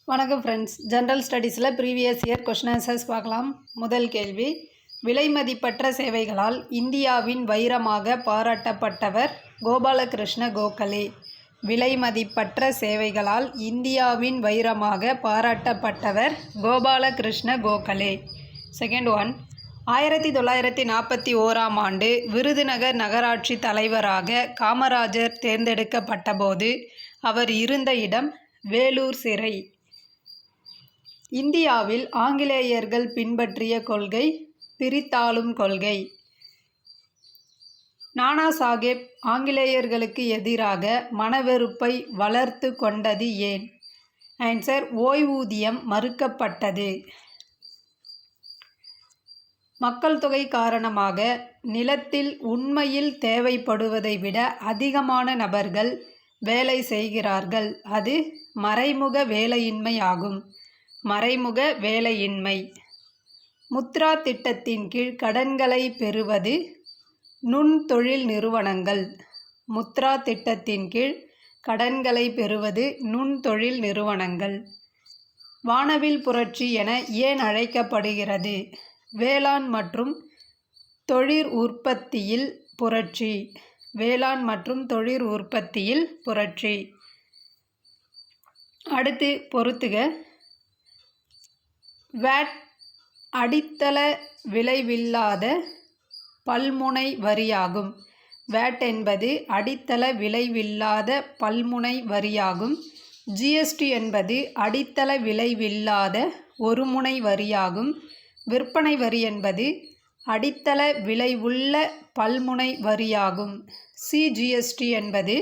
வணக்கம் friends. General ஸ்டடீஸில் previous year question answers பார்க்கலாம். முதல் கேள்வி, விலை மதிப்பற்ற சேவைகளால் இந்தியாவின் வைரமாக பாராட்டப்பட்டவர் கோபாலகிருஷ்ண கோகலே. விலை மதிப்பற்ற சேவைகளால் இந்தியாவின் வைரமாக பாராட்டப்பட்டவர் கோபாலகிருஷ்ண கோகலே. செகண்ட் ஒன், 1941ஆம் ஆண்டு விருதுநகர் நகராட்சி தலைவராக காமராஜர் தேர்ந்தெடுக்கப்பட்டபோது அவர் இருந்த இடம் வேலூர் சிறை. இந்தியாவில் ஆங்கிலேயர்கள் பின்பற்றிய கொள்கை பிரித்தாளும் கொள்கை. நானா சாஹேப் ஆங்கிலேயர்களுக்கு எதிராக மனவெறுப்பை வளர்த்து கொண்டது ஏன்? ஆன்சர், ஓய்வூதியம் மறுக்கப்பட்டது. மக்கள் தொகை காரணமாக நிலத்தில் உண்மையில் தேவைப்படுவதை விட அதிகமான நபர்கள் வேலை செய்கிறார்கள். அது மறைமுக வேலையின்மை ஆகும். மறைமுக வேலையின்மை. முத்ரா திட்டத்தின் கீழ் கடன்களை பெறுவது நுண்தொழில் நிறுவனங்கள். முத்ரா திட்டத்தின் கீழ் கடன்களை பெறுவது நுண்தொழில் நிறுவனங்கள். வானவில் புரட்சி என ஏன் அழைக்கப்படுகிறது? வேளாண் மற்றும் தொழிற் உற்பத்தியில் புரட்சி. வேளாண் மற்றும் தொழிற் உற்பத்தியில் புரட்சி. அடுத்து பொறுத்துக. வேட் அடித்தள விளைவில்லாத பல்முனை வரியாகும். வேட் என்பது அடித்தள விளைவில்லாத பல்முனை வரியாகும். ஜிஎஸ்டி என்பது அடித்தள விளைவில்லாத ஒருமுனை வரியாகும். விற்பனை வரி என்பது அடித்தள விளைவுள்ள பல்முனை வரியாகும். சிஜிஎஸ்டி என்பது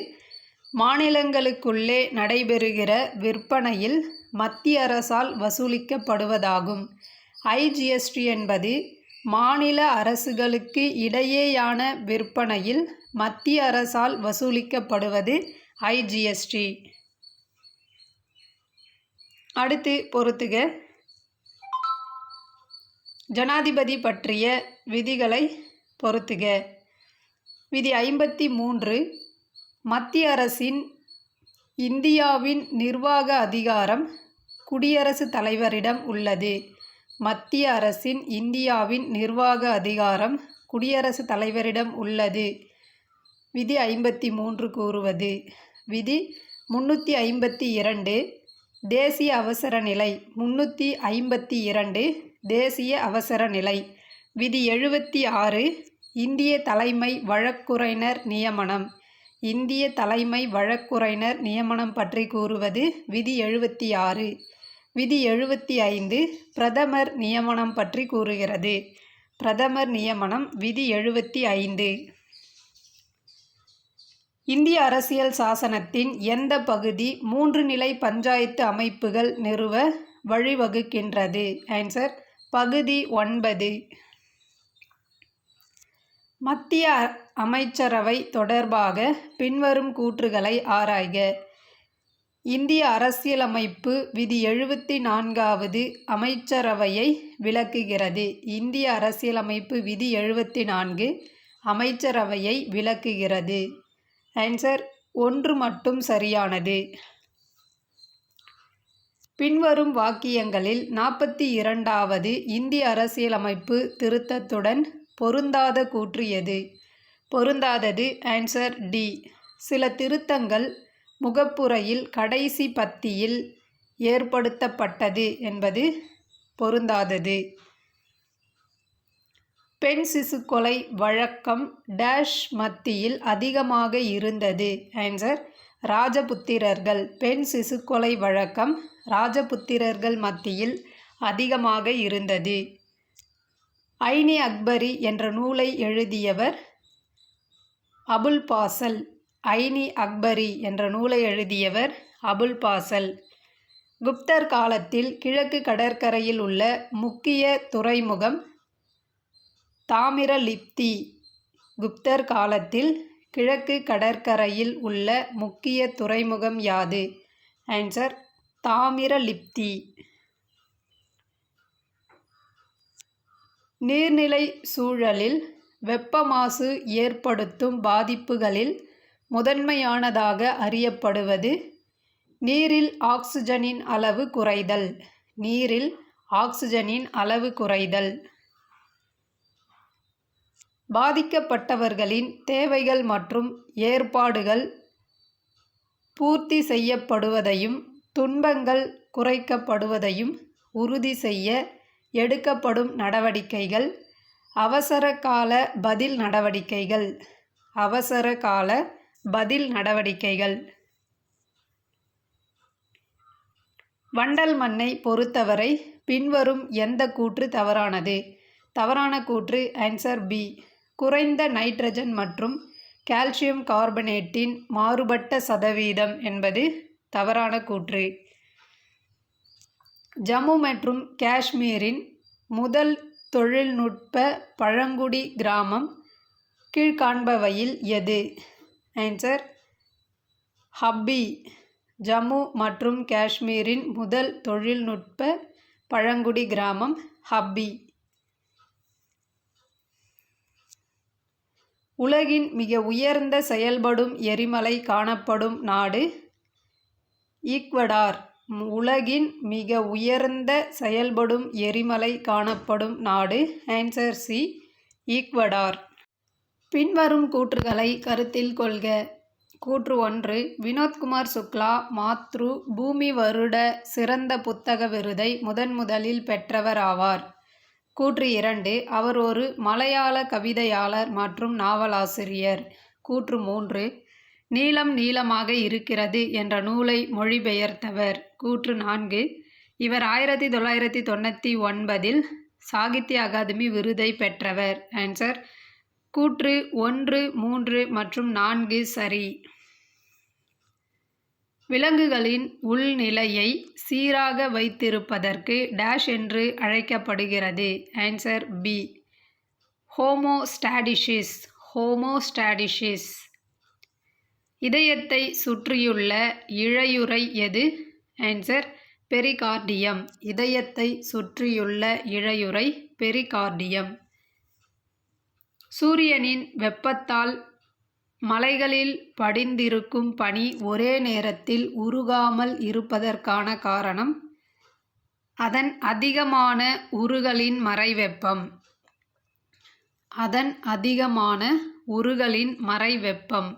மாநிலங்களுக்குள்ளே நடைபெறுகிற விற்பனையில் மத்திய அரசால் வசூலிக்கப்படுவதாகும். ஐஜிஎஸ்டி என்பது மாநில அரசுகளுக்கு இடையேயான விற்பனையில் மத்திய அரசால் வசூலிக்கப்படுவது ஐஜிஎஸ்டி. அடுத்து பொறுத்துக. ஜனாதிபதி பற்றிய விதிகளை பொறுத்துக. விதி 53, மத்திய அரசின் இந்தியாவின் நிர்வாக அதிகாரம் குடியரசுத் தலைவரிடம் உள்ளது. மத்திய அரசின் இந்தியாவின் நிர்வாக அதிகாரம் குடியரசுத் தலைவரிடம் உள்ளது. விதி 53 கூறுவது. விதி 352, தேசிய அவசர நிலை. 352, தேசிய அவசர நிலை. விதி 76, இந்திய தலைமை வழக்குரைஞர் நியமனம். இந்திய தலைமை வழக்குரைஞர் நியமனம் பற்றி கூறுவது விதி 76. விதி 75, பிரதமர் நியமனம் பற்றி கூறுகிறது. பிரதமர் நியமனம் விதி 75. இந்திய அரசியல் சாசனத்தின் எந்த பகுதி 3 நிலை பஞ்சாயத்து அமைப்புகள் நிறுவ வழிவகுக்கின்றது? ஆன்சர், பகுதி 9. மத்திய அமைச்சரவை தொடர்பாக பின்வரும் கூற்றுகளை ஆராய்க. இந்திய அரசியலமைப்பு விதி 74வது அமைச்சரவையை விளக்குகிறது. இந்திய அரசியலமைப்பு விதி 74 அமைச்சரவையை விளக்குகிறது. ஆன்சர், 1 மட்டும் சரியானது. பின்வரும் வாக்கியங்களில் 42வது இந்திய அரசியலமைப்பு திருத்தத்துடன் பொருந்தாத கூற்று எது? பொருந்தாதது ஆன்சர் டி. சில திருத்தங்கள் முகப்புரையில் கடைசி பத்தியில் ஏற்படுத்தப்பட்டது என்பது பொருந்தாதது. பெண் சிசு கொலை வழக்கம் டேஷ் மத்தியில் அதிகமாக இருந்தது? ஆன்சர், ராஜபுத்திரர்கள். பெண் சிசு கொலை வழக்கம் ராஜபுத்திரர்கள் மத்தியில் அதிகமாக இருந்தது. ஐனி அக்பரி என்ற நூலை எழுதியவர் அபுல் பாசல். ஐனி அக்பரி என்ற நூலை எழுதியவர் அபுல் பாசல். குப்தர் காலத்தில் கிழக்கு கடற்கரையில் உள்ள முக்கிய துறைமுகம் தாமிரலிப்தி. குப்தர் காலத்தில் கிழக்கு கடற்கரையில் உள்ள முக்கிய துறைமுகம் யாது? ஆன்சர், தாமிரலிப்தி. நீர்நிலை சூழலில் வெப்ப மாசு ஏற்படுத்தும் பாதிப்புகளில் முதன்மையானதாக அறியப்படுவது நீரில் ஆக்சிஜனின் அளவு குறைதல். நீரில் ஆக்சிஜனின் அளவு குறைதல். பாதிக்கப்பட்டவர்களின் தேவைகள் மற்றும் ஏற்பாடுகள் பூர்த்தி செய்யப்படுவதையும் துன்பங்கள் குறைக்கப்படுவதையும் உறுதி செய்ய எடுக்கப்படும் நடவடிக்கைகள் அவசரகால பதில் நடவடிக்கைகள். அவசரகால பதில் நடவடிக்கைகள். வண்டல் மண்ணை பொறுத்தவரை பின்வரும் எந்த கூற்று தவறானது? தவறான கூற்று ஆன்சர் பி. குறைந்த நைட்ரஜன் மற்றும் கால்சியம் கார்பனேட்டின் மாறுபட்ட சதவீதம் என்பது தவறான கூற்று. ஜம்மு மற்றும் காஷ்மீரின் முதல் தொழில்நுட்ப பழங்குடி கிராமம் கீழ்காண்பவையில் எது? ஆன்சர் ஹப்பி. ஜம்மு மற்றும் காஷ்மீரின் முதல் தொழில்நுட்ப பழங்குடி கிராமம் ஹப்பி. உலகின் மிக உயர்ந்த செயல்படும் எரிமலை காணப்படும் நாடு ஈக்வடார். உலகின் மிக உயர்ந்த செயல்படும் எரிமலை காணப்படும் நாடு ஆன்சர் சி. ஈக்வடார். பின்வரும் கூற்றுகளை கருத்தில் கொள்க. கூற்று 1. வினோத்குமார் சுக்லா மாத்ரு பூமி வருட சிறந்த புத்தக விருதை முதலில் பெற்றவர் ஆவார். கூற்று 2. அவர் ஒரு மலையாள கவிதையாளர் மற்றும் நாவலாசிரியர். கூற்று 3. நீலம் நீளமாக இருக்கிறது என்ற நூலை மொழிபெயர்த்தவர். கூற்று 4. இவர் 1999 சாகித்ய அகாதமி விருதை பெற்றவர். ஆன்சர் கூற்று 1, 3 மற்றும் 4 சரி. விலங்குகளின் உள்நிலையை சீராக வைத்திருப்பதற்கு டேஷ் என்று அழைக்கப்படுகிறது. Answer B. ஹோமோஸ்டாடிசிஸ். ஹோமோஸ்டாடிசிஸ். இதயத்தை சுற்றியுள்ள இழையுறை எது? Answer pericardium. இதயத்தை சுற்றியுள்ள இழையுறை பெரிகார்டியம். சூரியனின் வெப்பத்தால் மலைகளில் படிந்திருக்கும் பனி ஒரே நேரத்தில் உருகாமல் இருப்பதற்கான காரணம் அதன் அதிகமான உருகலின் மறைவெப்பம். அதன் அதிகமான உருகலின் மறைவெப்பம்.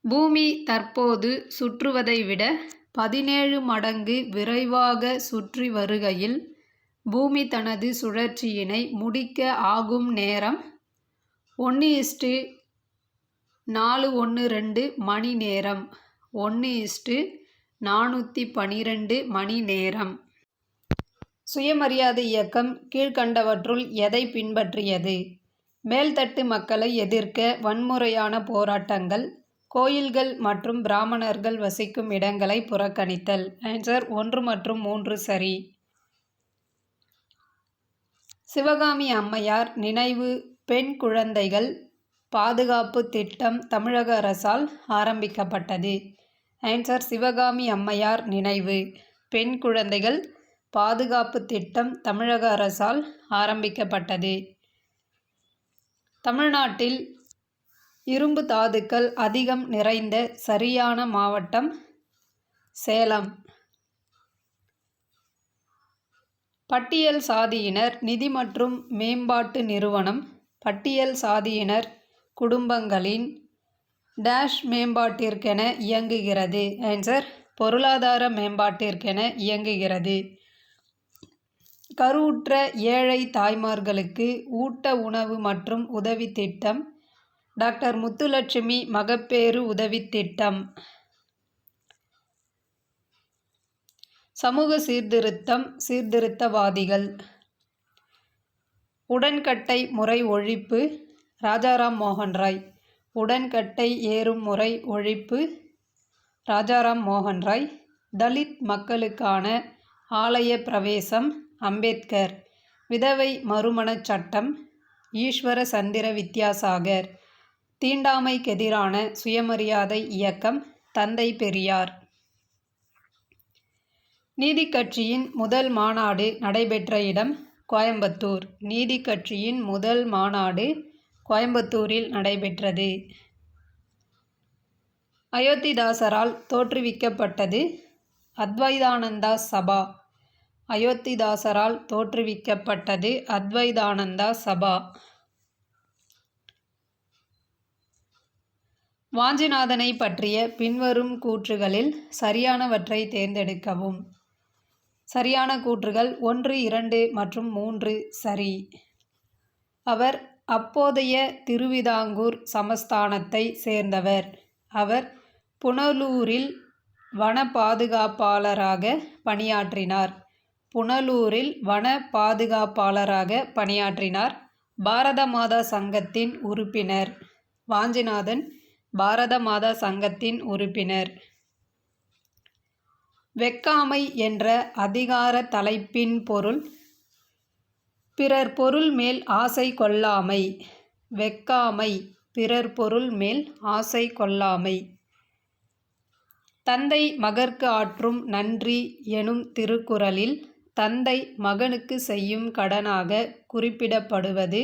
பூமி தற்போது சுற்றுவதை விட 17 மடங்கு விரைவாக சுற்றி வருகையில் பூமி தனது சுழற்சியினை முடிக்க ஆகும் நேரம் 1:412 மணி நேரம். 1:412 மணி நேரம். சுயமரியாதை இயக்கம் கீழ்க்கண்டவற்றுள் எதை பின்பற்றியது? மேல்தட்டு மக்களை எதிர்க்க வன்முறையான போராட்டங்கள், கோயில்கள் மற்றும் பிராமணர்கள் வசிக்கும் இடங்களை புறக்கணித்தல். ஆன்சர் 1 மற்றும் 3 சரி. சிவகாமி அம்மையார் நினைவு பெண் குழந்தைகள் பாதுகாப்பு திட்டம் தமிழக அரசால் ஆரம்பிக்கப்பட்டது. ஆன்சர் சிவகாமி அம்மையார் நினைவு பெண் குழந்தைகள் பாதுகாப்பு திட்டம் தமிழக அரசால் ஆரம்பிக்கப்பட்டது. தமிழ்நாட்டில் இரும்பு தாதுக்கள் அதிகம் நிறைந்த சரியான மாவட்டம் சேலம். பட்டியல் சாதியினர் நிதி மற்றும் மேம்பாட்டு நிறுவனம் பட்டியல் சாதியினர் குடும்பங்களின் டேஷ் மேம்பாட்டிற்கென இயங்குகிறது. ஆன்சர் பொருளாதார மேம்பாட்டிற்கென இயங்குகிறது. கருவுற்ற ஏழை தாய்மார்களுக்கு ஊட்ட உணவு மற்றும் உதவி திட்டம் டாக்டர் முத்துலட்சுமி மகப்பேறு உதவி திட்டம். சமூக சீர்திருத்தவாதிகள். உடன்கட்டை முறை ஒழிப்பு ராஜாராம் மோகன் ராய். உடன்கட்டை ஏறும் முறை ஒழிப்பு ராஜாராம் மோகன் ராய். தலித் மக்களுக்கான ஆலய பிரவேசம் அம்பேத்கர். விதவை மறுமணச் சட்டம் ஈஸ்வர சந்திர வித்யாசாகர். தீண்டாமைக்கெதிரான சுயமரியாதை இயக்கம் தந்தை பெரியார். நீதி கட்சியின் முதல் மாநாடு நடைபெற்ற இடம் கோயம்புத்தூர். நீதி கட்சியின் முதல் மாநாடு கோயம்புத்தூரில் நடைபெற்றது. அயோத்திதாசரால் தோற்றுவிக்கப்பட்டது அத்வைதானந்தா சபா. அயோத்திதாசரால் தோற்றுவிக்கப்பட்டது அத்வைதானந்தா சபா. வாஞ்சிநாதனை பற்றிய பின்வரும் கூற்றுகளில் சரியானவற்றை தேர்ந்தெடுக்கவும். சரியான கூற்றுகள் 1, 2 மற்றும் 3 சரி. அவர் அப்போதைய திருவிதாங்கூர் சமஸ்தானத்தை சேர்ந்தவர். அவர் புனலூரில் வன பாதுகாப்பாளராக பணியாற்றினார். புனலூரில் வன பாதுகாப்பாளராக பணியாற்றினார். பாரத மாதா சங்கத்தின் உறுப்பினர். வாஞ்சிநாதன் பாரத மாதா சங்கத்தின் உறுப்பினர். வெக்காமை என்ற அதிகார தலைப்பின் பொருள் பிறர் பொருள் மேல் ஆசை கொள்ளாமை. வெக்காமை பிறர் பொருள் மேல் ஆசை கொள்ளாமை. தந்தை மகற்கு ஆற்றும் நன்றி எனும் திருக்குறளில் தந்தை மகனுக்கு செய்யும் கடனாக குறிப்பிடப்படுவது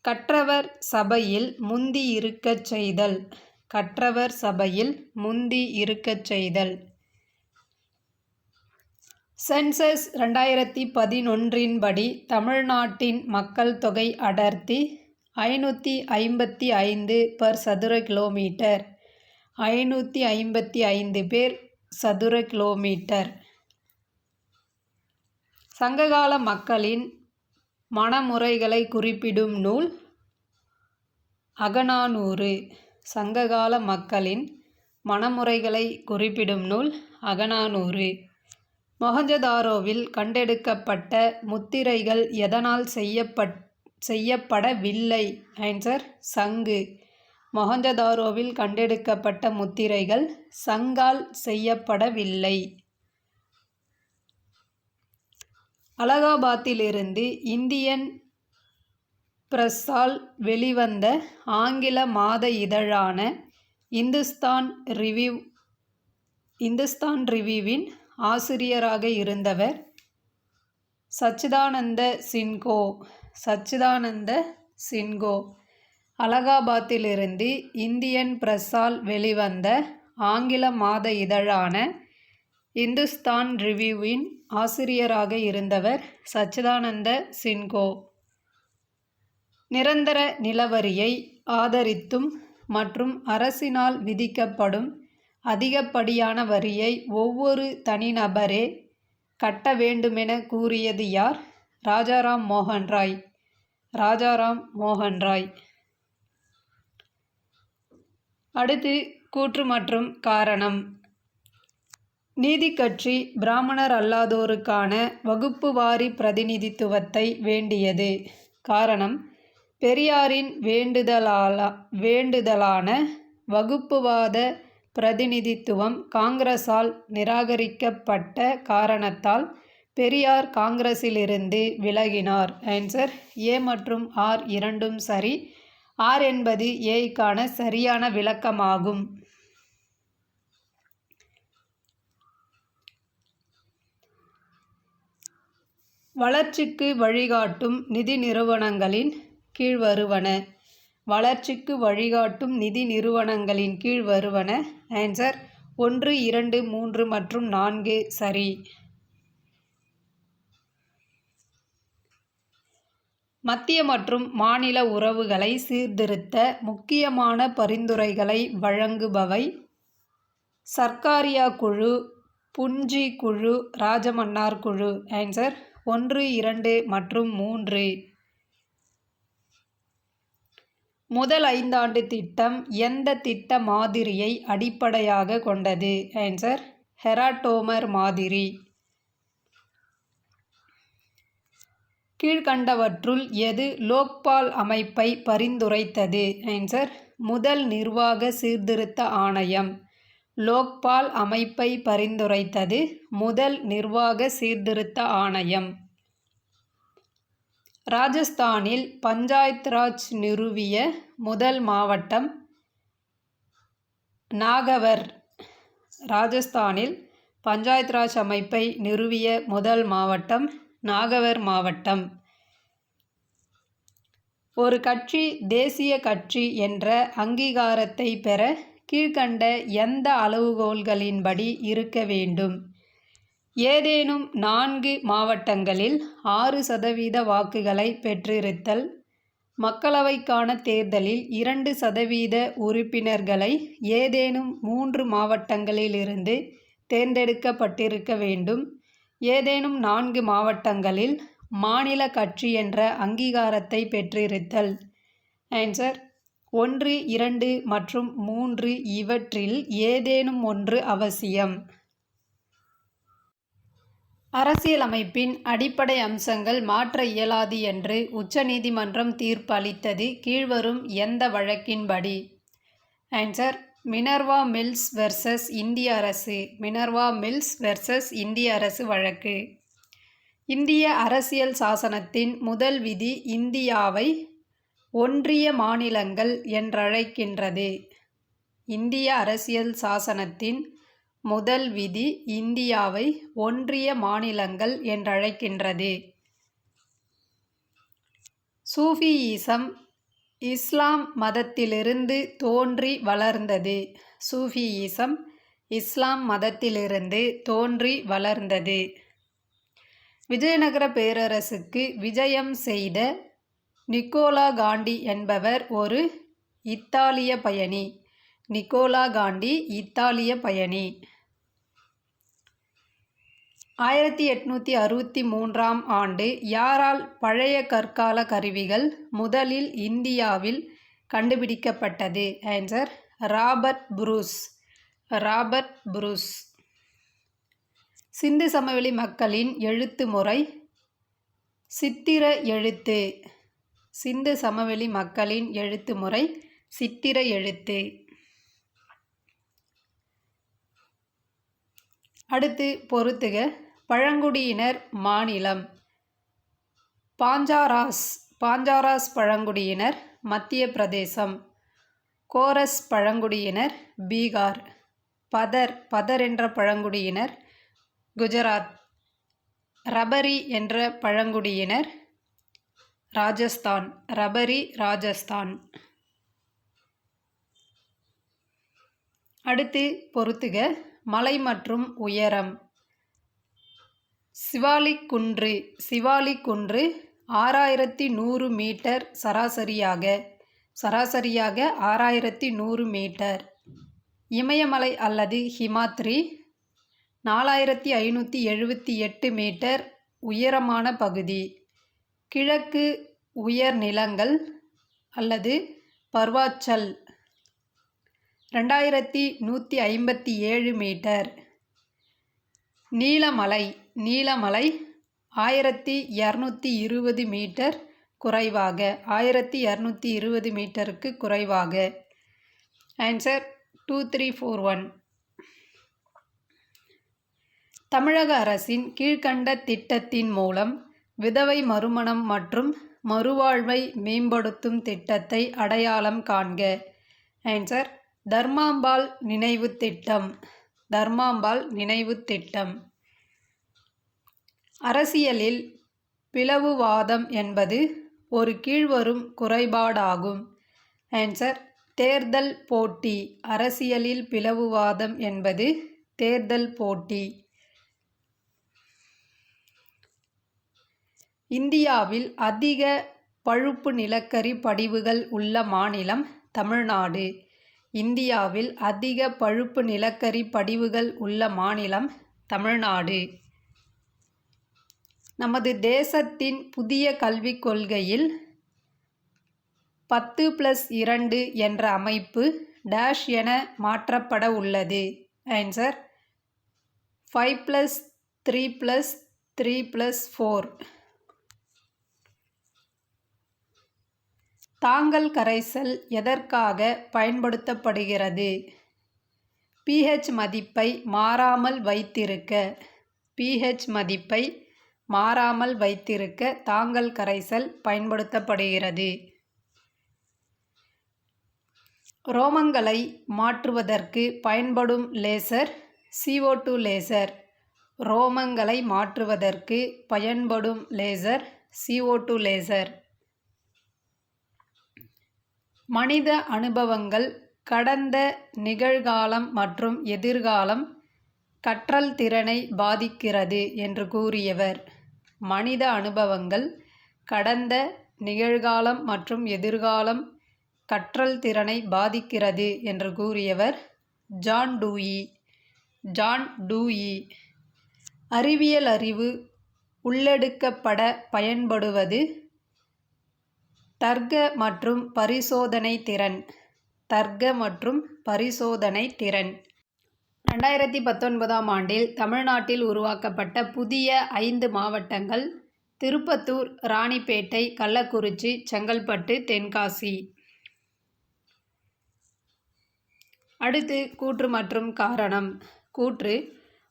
கற்றவர் சபையில் முந்தி இருக்கச் செய்தல். கற்றவர் சபையில் முந்தி இருக்கச் செய்தல். சென்சஸ் 2011 படி தமிழ்நாட்டின் மக்கள் தொகை அடர்த்தி 555 பர் சதுர கிலோமீட்டர். 555 பேர் சதுர கிலோமீட்டர். சங்ககால மக்களின் மணமுறைகளை குறிப்பிடும் நூல் அகநானூறு. சங்ககால மக்களின் மணமுறைகளை குறிப்பிடும் நூல் அகநானூறு. மொஹஞ்சதாரோவில் கண்டெடுக்கப்பட்ட முத்திரைகள் எதனால் செய்யப்படவில்லை? ஆன்சர் சங்கு. மொஹஞ்சதாரோவில் கண்டெடுக்கப்பட்ட முத்திரைகள் சங்கால் செய்யப்படவில்லை. அலகாபாத்திலிருந்து இந்தியன் பிரஸ்ஸால் வெளிவந்த ஆங்கில மாத இதழான இந்துஸ்தான் ரிவ்யூவின் ஆசிரியராக இருந்தவர் சச்சிதானந்த சின்ஹோ. சச்சிதானந்த சின்ஹோ. அலகாபாத்திலிருந்து இந்தியன் பிரஸ்ஸால் வெளிவந்த ஆங்கில மாத இதழான இந்துஸ்தான் ரிவ்யூவின் ஆசிரியராக இருந்தவர் சச்சிதானந்த சின்ஹோ. நிரந்தர நிலவரியை ஆதரித்தும் மற்றும் அரசினால் விதிக்கப்படும் அதிகப்படியான வரியை ஒவ்வொரு தனிநபரே கட்ட வேண்டுமென கூறியது யார்? ராஜாராம் மோகன் ராய். ராஜாராம் மோகன் ராய். அடுத்து கூற்று மற்றும் காரணம். நீதிக்கட்சி பிராமணர் அல்லாதோருக்கான வகுப்புவாரி பிரதிநிதித்துவத்தை வேண்டியது. காரணம் பெரியாரின் வேண்டுதலான வகுப்புவாத பிரதிநிதித்துவம் காங்கிரஸால் நிராகரிக்கப்பட்ட காரணத்தால் பெரியார் காங்கிரஸிலிருந்து விலகினார். ஆன்சர் ஏ மற்றும் ஆர் இரண்டும் சரி. ஆர் என்பது ஏய்க்கான சரியான விளக்கமாகும். வளர்ச்சிக்கு வழிகாட்டும் நிதி நிறுவனங்களின் கீழ் வருவன. வளர்ச்சிக்கு வழிகாட்டும் நிதி நிறுவனங்களின் கீழ் வருவன. ஆன்சர் 1, 2, 3 மற்றும் 4 சரி. மத்திய மற்றும் மாநில உறவுகளை சீர்திருத்த முக்கியமான பரிந்துரைகளை வழங்குபவை சர்க்காரியா குழு, புஞ்சி குழு, ராஜமன்னார் குழு. ஆன்சர் 1, 2 மற்றும் 3. முதல் 5 ஆண்டு திட்டம் எந்த திட்ட மாதிரியை அடிப்படையாக கொண்டது? ஆன்சர் ஹெராடோமர் மாதிரி. கீழ்கண்டவற்றுள் எது லோக்பால் அமைப்பை பரிந்துரைத்தது? ஆன்சர் முதல் நிர்வாக சீர்திருத்த ஆணையம். லோக்பால் அமைப்பை பரிந்துரைத்தது முதல் நிர்வாக சீர்திருத்த ஆணையம். ராஜஸ்தானில் பஞ்சாயத் ராஜ் நிறுவிய முதல் மாவட்டம் நாகவர். ராஜஸ்தானில் பஞ்சாயத் ராஜ் அமைப்பை நிறுவிய முதல் மாவட்டம் நாகவர் மாவட்டம். ஒரு கட்சி தேசிய கட்சி என்ற அங்கீகாரத்தை பெற கீழ்க்கண்ட எந்த அளவுகோல்களின்படி இருக்க வேண்டும்? ஏதேனும் 4 மாவட்டங்களில் 6% வாக்குகளை பெற்றிருத்தல், மக்களவைக்கான தேர்தலில் 2% உறுப்பினர்களை ஏதேனும் 3 மாவட்டங்களிலிருந்து தேர்ந்தெடுக்கப்பட்டிருக்க வேண்டும், ஏதேனும் 4 மாவட்டங்களில் மாநில கட்சி என்ற அங்கீகாரத்தை பெற்றிருத்தல். ஆன்சர் 1, 2 மற்றும் 3 இவற்றில் ஏதேனும் ஒன்று அவசியம். அரசியலமைப்பின் அடிப்படை அம்சங்கள் மாற்ற இயலாது என்று உச்சநீதிமன்றம் தீர்ப்பு அளித்தது கீழ்வரும் எந்த வழக்கின்படி? ஆன்சர் மினர்வா மில்ஸ் வெர்சஸ் இந்திய அரசு. மினர்வா மில்ஸ் வெர்சஸ் இந்திய அரசு வழக்கு. இந்திய அரசியல் சாசனத்தின் முதல் விதி இந்தியாவை ஒன்றிய மாநிலங்கள் என்றழைக்கின்றது. இந்திய அரசியல் சாசனத்தின் முதல் விதி இந்தியாவை ஒன்றிய மாநிலங்கள் என்றழைக்கின்றது. சூஃபியிசம் இஸ்லாம் மதத்திலிருந்து தோன்றி வளர்ந்தது. சூஃபியிசம் இஸ்லாம் மதத்திலிருந்து தோன்றி வளர்ந்தது. விஜயநகர பேரரசுக்கு விஜயம் செய்த நிக்கோலா காண்டி என்பவர் ஒரு இத்தாலிய பயணி. நிக்கோலா காண்டி இத்தாலிய பயணி. 1863ஆம் ஆண்டு யாரால் பழைய கற்கால கருவிகள் முதலில் இந்தியாவில் கண்டுபிடிக்கப்பட்டது? Answer Robert Bruce. Robert Bruce. சிந்து சமவெளி மக்களின் எழுத்து முறை சித்திர எழுத்து. சிந்து சமவெளி மக்களின் எழுத்து முறை சித்திர எழுத்து. அடுத்து பொறுத்துக. பழங்குடியினர் மாநிலம் பாஞ்சாராஸ். பாஞ்சாராஸ் பழங்குடியினர் மத்திய பிரதேசம். கோரஸ் பழங்குடியினர் பீகார். பதர். பதர் என்ற பழங்குடியினர் குஜராத். ரபரி என்ற பழங்குடியினர் ராஜஸ்தான். ரபரி ராஜஸ்தான். அடுத்து பொறுத்துக. மலை மற்றும் உயரம். சிவாலிக் குன்று. சிவாலிக் குன்று 6100 மீட்டர் சராசரியாக 6100 மீட்டர். இமயமலை அல்லது ஹிமாத்ரி 4578 மீட்டர் உயரமான பகுதி. கிழக்கு உயர்நிலங்கள் அல்லது பர்வாச்சல் 2157 மீட்டர். நீலமலை. நீலமலை 1220 மீட்டர் குறைவாக 1220 மீட்டருக்கு குறைவாக. ஆன்சர் 2341. தமிழக அரசின் கீழ்க்கண்ட திட்டத்தின் மூலம் விதவை மறுமணம் மற்றும் மறுவாழ்வை மேம்படுத்தும் திட்டத்தை அடையாளம் காண்க. ஆன்சர் தர்மாம்பாள் நினைவு திட்டம். தர்மாம்பாள் நினைவு திட்டம். அரசியலில் பிளவுவாதம் என்பது ஒரு கீழ்வரும் குறைபாடாகும். ஆன்சர் தேர்தல் போட்டி. அரசியலில் பிளவுவாதம் என்பது தேர்தல் போட்டி. இந்தியாவில் அதிக பழுப்பு நிலக்கரி படிவுகள் உள்ள மாநிலம் தமிழ்நாடு. இந்தியாவில் அதிக பழுப்பு நிலக்கரி படிவுகள் உள்ள மாநிலம் தமிழ்நாடு. நமது தேசத்தின் புதிய கல்விக் கொள்கையில் 10+2 என்ற அமைப்பு டேஷ் என மாற்றப்பட உள்ளது. ஆன்சர் 5+3+3+4. தாங்கல் கரைசல் எதற்காக பயன்படுத்தப்படுகிறது? pH மதிப்பை மாறாமல் வைத்திருக்க. pH மதிப்பை மாறாமல் வைத்திருக்க தாங்கல் கரைசல் பயன்படுத்தப்படுகிறது. ரோமங்களை மாற்றுவதற்கு பயன்படும் லேசர் CO2 லேசர். ரோமங்களை மாற்றுவதற்கு பயன்படும் லேசர் CO2 லேசர். மனித அனுபவங்கள் கடந்த, நிகழ்காலம் மற்றும் எதிர்காலம் கற்றல் திறனை பாதிக்கிறது என்று கூறியவர். மனித அனுபவங்கள் கடந்த, நிகழ்காலம் மற்றும் எதிர்காலம் கற்றல் திறனை பாதிக்கிறது என்று கூறியவர் ஜான் டூயி. அறிவியல் அறிவு உள்ளெடுக்கப்பட பயன்படுவது தர்க்க மற்றும் பரிசோதனை திறன். 2019ஆம் ஆண்டில் தமிழ்நாட்டில் உருவாக்கப்பட்ட புதிய 5 மாவட்டங்கள் திருப்பத்தூர், ராணிப்பேட்டை, கள்ளக்குறிச்சி, செங்கல்பட்டு, தென்காசி. அடுத்து கூற்று மற்றும் காரணம். கூற்று: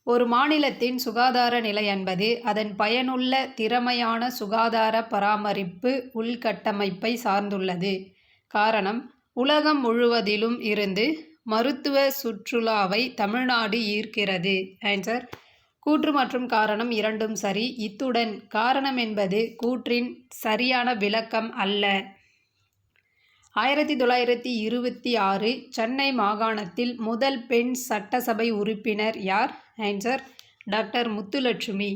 ஒரு மாநிலத்தின் சுகாதார நிலை என்பது அதன் பயனுள்ள, திறமையான சுகாதார பராமரிப்பு உள்கட்டமைப்பை சார்ந்துள்ளது. காரணம்: உலகம் முழுவதிலும் இருந்து மருத்துவ சுற்றுலாவை தமிழ்நாடு ஈர்க்கிறது. ஆன்சர்: கூற்று மற்றும் காரணம் இரண்டும் சரி. இத்துடன் காரணம் என்பது கூற்றின் சரியான விளக்கம் அல்ல. 1926 சென்னை மாகாணத்தில் முதல் பெண் சட்டசபை உறுப்பினர் யார்? Answer: doctor Muthulakshmi.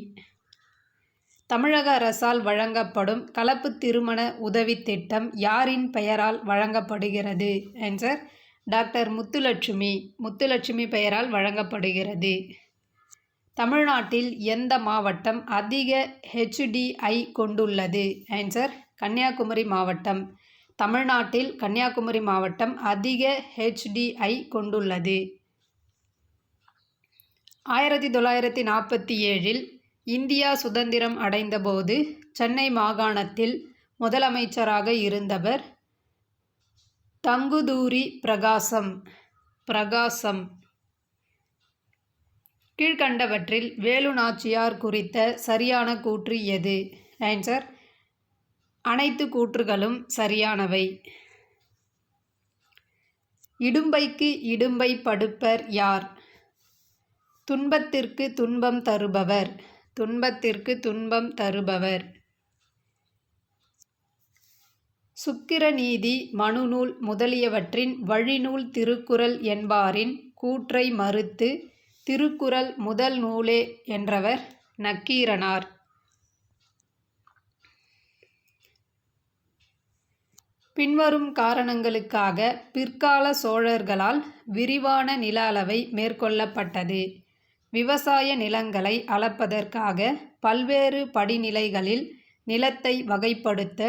தமிழக அரசால் வழங்கப்படும் கலப்பு திருமண உதவித் திட்டம் யாரின் பெயரால் வழங்கப்படுகிறது? ஆன்சர்: டாக்டர் முத்துலட்சுமி பெயரால் வழங்கப்படுகிறது. தமிழ்நாட்டில் எந்த மாவட்டம் அதிக HDI கொண்டுள்ளது? ஆன்சர்: கன்னியாகுமரி மாவட்டம். தமிழ்நாட்டில் கன்னியாகுமரி மாவட்டம் அதிக HDI கொண்டுள்ளது. 1947இல் இந்தியா சுதந்திரம் அடைந்தபோது சென்னை மாகாணத்தில் முதலமைச்சராக இருந்தவர் தங்குதுரி பிரகாசம். கீழ்க்கண்டவற்றில் வேலு நாச்சியார் குறித்த சரியான கூற்று எது? ஆன்சர்: அனைத்து கூற்றுகளும் சரியானவை. இடும்பைக்கு இடும்பை படுப்பர் யார்? துன்பத்திற்கு துன்பம் தருபவர். சுக்கிரநீதி, மனுநூல் முதலியவற்றின் வழிநூல் திருக்குறள் என்பாரின் கூற்றை மறுத்து திருக்குறள் முதல் நூலே என்றவர் நக்கீரனார். பின்வரும் காரணங்களுக்காக பிற்கால சோழர்களால் விரிவான நில அளவை மேற்கொள்ளப்பட்டது. விவசாய நிலங்களை அளப்பதற்காக, பல்வேறு படிநிலைகளில் நிலத்தை வகைப்படுத்த,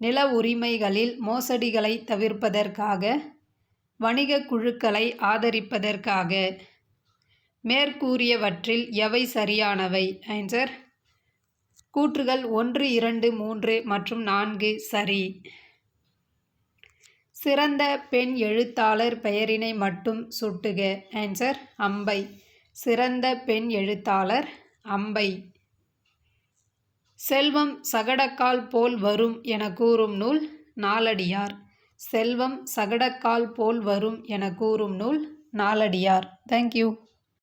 நில உரிமைகளில் மோசடிகளை தவிர்ப்பதற்காக, வணிக குழுக்களை ஆதரிப்பதற்காக. மேற்கூறியவற்றில் எவை சரியானவை? ஆன்சர்: கூற்றுகள் 1, 2, 3 மற்றும் 4 சரி. சிறந்த பெண் எழுத்தாளர் பெயரினை மட்டும் சுட்டுக. ஆன்சர்: அம்பை. சிறந்த பெண் எழுத்தாளர் அம்பை. செல்வம் சகடக்கால் போல் வரும் என கூறும் நூல் நாலடியார். செல்வம் சகடக்கால் போல் வரும் என கூறும் நூல் நாலடியார். தேங்க்யூ.